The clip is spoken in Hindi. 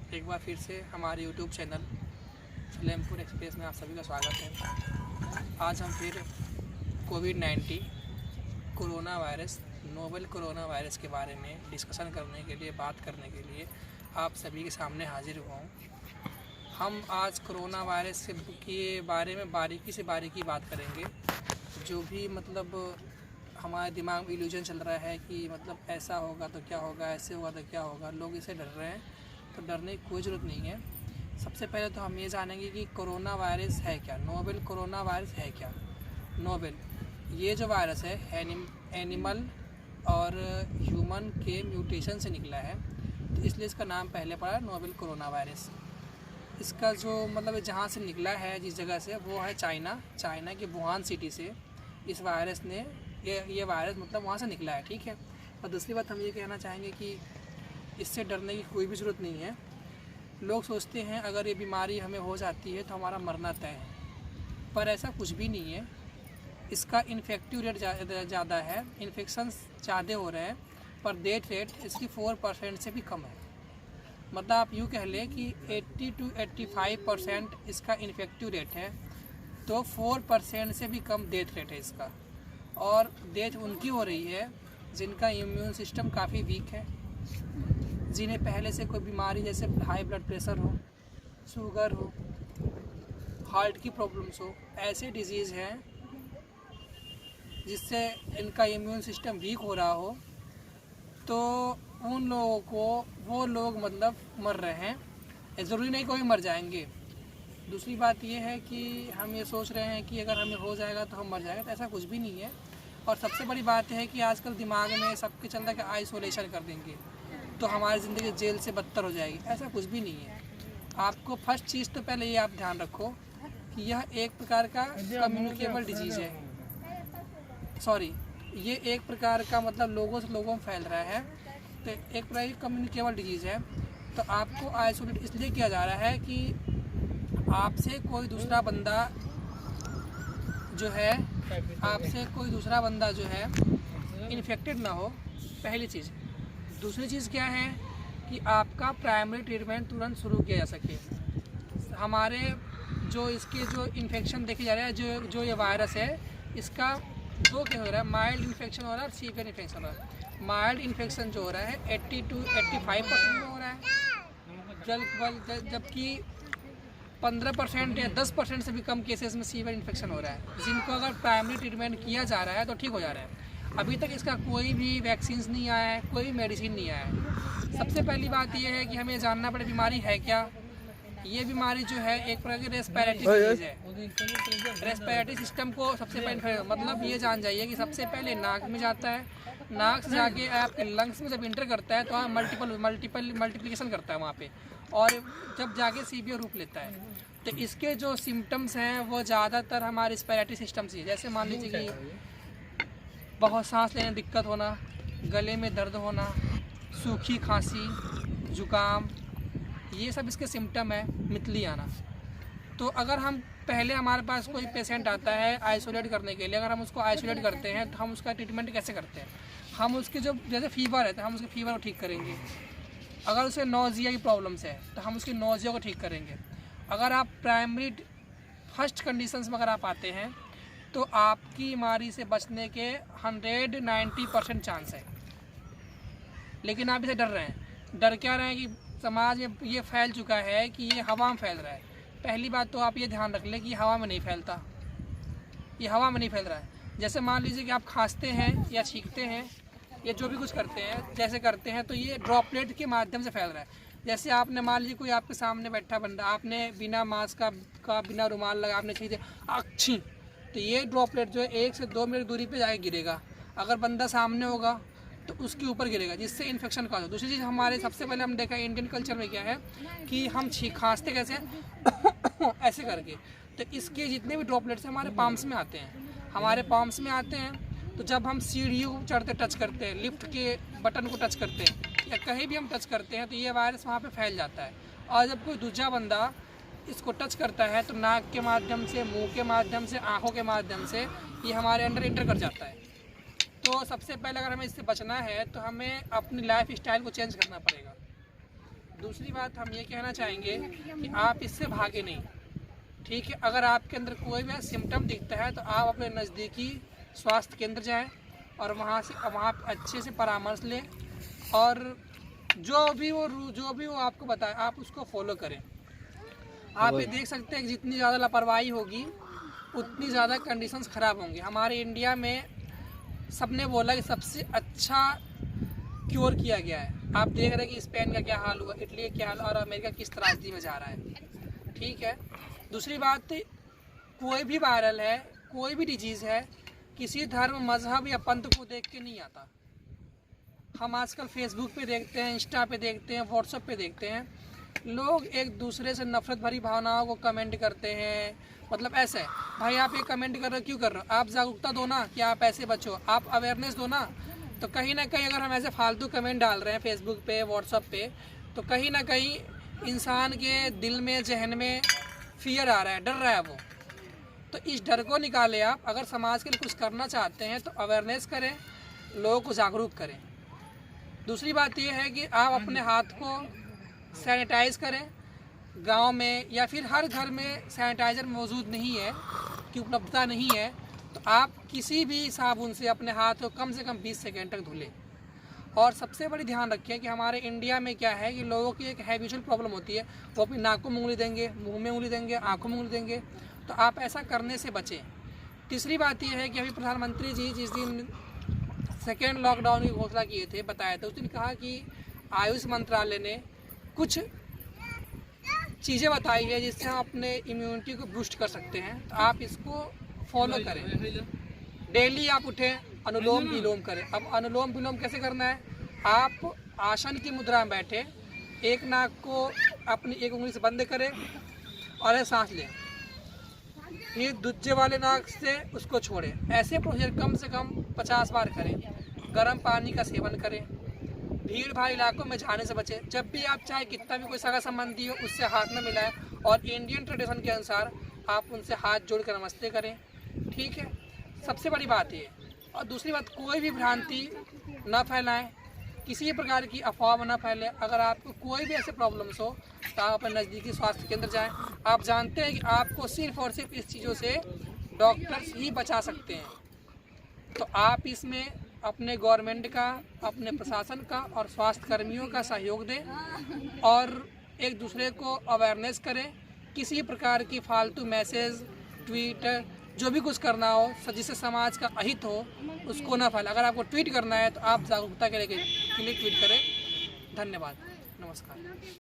एक बार फिर से हमारे YouTube चैनल सलेमपुर एक्सप्रेस में आप सभी का स्वागत है। आज हम फिर कोविड-19 corona virus novel corona virus के बारे में डिस्कशन करने के लिए बात करने के लिए आप सभी के सामने हाजिर हुआ हूँ। हम आज कोरोना वायरस के बारे में बारीकी बात करेंगे। जो भी हमारे दिमाग में इल्यूजन चल रहा है कि ऐसा होगा तो क्या होगा, ऐसे होगा तो क्या होगा, लोग इसे डर रहे हैं, तो डरने की कोई ज़रूरत नहीं है। सबसे पहले तो हम ये जानेंगे कि कोरोना वायरस है क्या, नोवेल कोरोना वायरस है क्या। नोवेल ये जो वायरस है एनिमल और ह्यूमन के म्यूटेशन से निकला है, तो इसलिए इसका नाम पहले पड़ा नोवेल कोरोना वायरस। इसका जो जहाँ से निकला है, जिस जगह से, वो है चाइना की वुहान सिटी से इस वायरस ने ये वायरस वहाँ से निकला है, ठीक है। और दूसरी बात हम ये कहना चाहेंगे कि इससे डरने की कोई भी ज़रूरत नहीं है। लोग सोचते हैं अगर ये बीमारी हमें हो जाती है तो हमारा मरना तय है, पर ऐसा कुछ भी नहीं है। इसका इन्फेक्टिव रेट ज़्यादा है, इन्फेक्शन ज़्यादा हो रहे हैं, पर डेथ रेट इसकी 4% से भी कम है। आप यूँ कह लें कि 80 to 85% इसका इन्फेक्टिव रेट है, तो 4% से भी कम डेथ रेट है इसका। और डेथ उनकी हो रही है जिनका इम्यून सिस्टम काफ़ी वीक है, जिन्हें पहले से कोई बीमारी जैसे हाई ब्लड प्रेशर हो, शुगर हो, हार्ट की प्रॉब्लम्स हो, ऐसे डिजीज़ हैं जिससे इनका इम्यून सिस्टम वीक हो रहा हो, तो उन लोगों को वो लोग मर रहे हैं। ज़रूरी नहीं कोई मर जाएंगे। दूसरी बात ये है कि हम ये सोच रहे हैं कि अगर हमें हो जाएगा तो हम मर जाएंगे, तो ऐसा कुछ भी नहीं है। और सबसे बड़ी बात है कि आजकल दिमाग में सबके चलता कि आइसोलेशन कर देंगे तो हमारी ज़िंदगी जेल से बदतर हो जाएगी। ऐसा कुछ भी नहीं है। आपको फर्स्ट चीज़ तो पहले ये आप ध्यान रखो कि यह एक प्रकार का कम्युनिकेबल डिजीज़ है। ये एक प्रकार का लोगों से लोगों में फैल रहा है, तो एक प्रकार की कम्युनिकेबल डिजीज़ है। तो आपको आइसोलेट इसलिए किया जा रहा है कि आपसे कोई दूसरा बंदा जो है इन्फेक्टेड ना हो, पहली चीज़। दूसरी चीज़ क्या है कि आपका प्राइमरी ट्रीटमेंट तुरंत शुरू किया जा सके। हमारे इसके जो इन्फेक्शन देखे जा रहे हैं, जो ये वायरस है, इसका दो क्या हो रहा है, माइल्ड इन्फेक्शन हो रहा है और सीवियर इन्फेक्शन हो रहा है। माइल्ड इन्फेक्शन जो हो रहा है 80 to 85% में हो रहा है, जबकि 15% या 10% से भी कम केसेस में सीवियर इन्फेक्शन हो रहा है, जिनको अगर प्राइमरी ट्रीटमेंट किया जा रहा है तो ठीक हो जा रहा है। अभी तक इसका कोई भी वैक्सीन नहीं आया है, कोई मेडिसिन नहीं आया है। सबसे पहली बात यह है कि हमें जानना पड़े बीमारी है क्या। ये बीमारी जो है एक प्रकार की रेस्पिरेटरी डिजीज़ है। रेस्पिरेटरी सिस्टम को सबसे पहले ये जान जाइए कि सबसे पहले नाक में जाता है, नाक से जाके आपके लंग्स में जब इंटर करता है तो वहाँ मल्टीप्लिकेशन करता है वहाँ पे, और जब जाके सीवियर रूप लेता है। तो इसके जो सिम्टम्स हैं वो ज़्यादातर हमारे रेस्पिरेटरी सिस्टम से, जैसे मान लीजिए कि बहुत सांस लेने में दिक्कत होना, गले में दर्द होना, सूखी खांसी, जुकाम, ये सब इसके सिम्टम है। मितली आना। तो अगर हम पहले हमारे पास कोई पेशेंट आता है आइसोलेट करने के लिए, अगर हम उसको आइसोलेट करते हैं तो हम उसका ट्रीटमेंट कैसे करते हैं? हम उसके जैसे फीवर है तो हम उसके फीवर को ठीक करेंगे। अगर उसे नोज़िया की प्रॉब्लम्स है तो हम उसकी नोज़िया को ठीक करेंगे। अगर आप प्राइमरी फर्स्ट कंडीशंस में अगर आप आते हैं तो आपकी बीमारी से बचने के 190% चांस है। लेकिन आप इसे डर रहे हैं। डर क्या रहे हैं कि समाज में ये फैल चुका है कि ये हवा में फैल रहा है। पहली बात तो आप ये ध्यान रख लें कि हवा में नहीं फैलता, ये हवा में नहीं फैल रहा है। जैसे मान लीजिए कि आप खांसते हैं या छींकते हैं या जो भी कुछ करते हैं तो ये ड्रॉपलेट के माध्यम से फैल रहा है। जैसे आपने मान लीजिए कोई आपके सामने बैठा बंदा, आपने बिना मास्क का बिना रुमाल लगा आपने छींक दिया, अच्छी, तो ये ड्रॉपलेट जो है 1 से 2 मीटर दूरी पे जाके गिरेगा। अगर बंदा सामने होगा तो उसके ऊपर गिरेगा, जिससे इन्फेक्शन का हो। दूसरी चीज़ हमारे सबसे पहले हम देखा इंडियन कल्चर में क्या है कि हम खांसते कैसे हैं ऐसे करके। तो इसके जितने भी ड्रॉपलेट्स हमारे पाम्स में आते हैं, तो जब हम सीढ़ियों चढ़ते टच करते हैं, लिफ्ट के बटन को टच करते हैं या कहीं भी हम टच करते हैं, तो ये वायरस वहाँ पे फैल जाता है। और जब कोई दूसरा बंदा इसको टच करता है तो नाक के माध्यम से, मुंह के माध्यम से, आँखों के माध्यम से ये हमारे अंदर इंटर कर जाता है। तो सबसे पहले अगर हमें इससे बचना है तो हमें अपनी लाइफ स्टाइल को चेंज करना पड़ेगा। दूसरी बात हम ये कहना चाहेंगे कि आप इससे भागे नहीं, ठीक है। अगर आपके अंदर कोई भी सिम्टम दिखता है तो आप अपने नज़दीकी स्वास्थ्य केंद्र जाएं और वहाँ अच्छे से परामर्श लें और जो भी वो आपको बताए आप उसको फॉलो करें। आप ये देख सकते हैं कि जितनी ज़्यादा लापरवाही होगी उतनी ज़्यादा कंडीशंस ख़राब होंगी। हमारे इंडिया में सबने बोला कि सबसे अच्छा क्योर किया गया है। आप देख रहे हैं कि स्पेन का क्या हाल हुआ, इटली का क्या हाल और अमेरिका किस त्रासदी में जा रहा है, ठीक है। दूसरी बात, कोई भी वायरल है, कोई भी डिजीज़ है, किसी धर्म, मजहब या पंथ को देख के नहीं आता। हम आजकल फेसबुक पे देखते हैं, इंस्टा पे देखते हैं, व्हाट्सएप पे देखते हैं, लोग एक दूसरे से नफरत भरी भावनाओं को कमेंट करते हैं। मतलब ऐसे भाई आप ये कमेंट कर रहे हो, क्यों कर रहे हो? आप जागरूकता दो ना कि आप ऐसे बचो, आप अवेयरनेस दो ना। तो कहीं ना कहीं अगर हम ऐसे फालतू कमेंट डाल रहे हैं फेसबुक पे, व्हाट्सएप पे, तो कहीं ना कहीं इंसान के दिल में, जहन में फियर आ रहा है, डर रहा है वो। तो इस डर को निकालें आप। अगर समाज के लिए कुछ करना चाहते हैं तो अवेयरनेस करें, लोगों को जागरूक करें। दूसरी बात यह है कि आप अपने हाथ को सैनिटाइज करें। गांव में या फिर हर घर में सैनिटाइज़र मौजूद नहीं है, की उपलब्धता नहीं है, तो आप किसी भी साबुन से अपने हाथ को कम से कम 20 सेकेंड तक धुलें। और सबसे बड़ी ध्यान रखें कि हमारे इंडिया में क्या है कि लोगों की एक हैबिचुअल प्रॉब्लम होती है, वो अपनी नाकों में उंगली देंगे, मुंह में उंगली देंगे, आंखों में उंगली देंगे, तो आप ऐसा करने से बचें। तीसरी बात यह है कि अभी प्रधानमंत्री जी जिस दिन सेकेंड लॉकडाउन की घोषणा किए थे, बताया था, उस दिन कहा कि आयुष मंत्रालय ने कुछ चीज़ें बताई है जिससे हम अपने इम्यूनिटी को बूस्ट कर सकते हैं। तो आप इसको फॉलो करें। डेली आप उठें, अनुलोम विलोम करें। अब अनुलोम विलोम कैसे करना है? आप आसन की मुद्रा में बैठे, एक नाक को अपनी एक उंगली से बंद करें और ये सांस लें, फिर दूसरे वाले नाक से उसको छोड़ें। ऐसे प्रोसीजर कम से कम 50 बार करें। गर्म पानी का सेवन करें। भीड़ भाड़ इलाकों में जाने से बचें। जब भी आप चाहे कितना भी कोई सगा संबंधी हो उससे हाथ न मिलाएं और इंडियन ट्रेडिशन के अनुसार आप उनसे हाथ जोड़ कर नमस्ते करें, ठीक है। सबसे बड़ी बात ये। और दूसरी बात, कोई भी भ्रांति न फैलाएं, किसी प्रकार की अफवाह न फैले। अगर आपको कोई भी ऐसे प्रॉब्लम्स हो तो आप अपने नज़दीकी स्वास्थ्य केंद्र जाएं। आप जानते हैं कि आपको सिर्फ और सिर्फ इस चीज़ों से डॉक्टर्स ही बचा सकते हैं। तो आप इसमें अपने गवर्नमेंट का, अपने प्रशासन का और स्वास्थ्य कर्मियों का सहयोग दें और एक दूसरे को अवेयरनेस करें। किसी प्रकार की फालतू मैसेज, ट्वीट, जो भी कुछ करना हो जिससे समाज का अहित हो उसको ना फैलाएं। अगर आपको ट्वीट करना है तो आप जागरूकता के लिए ट्वीट करें। धन्यवाद, नमस्कार।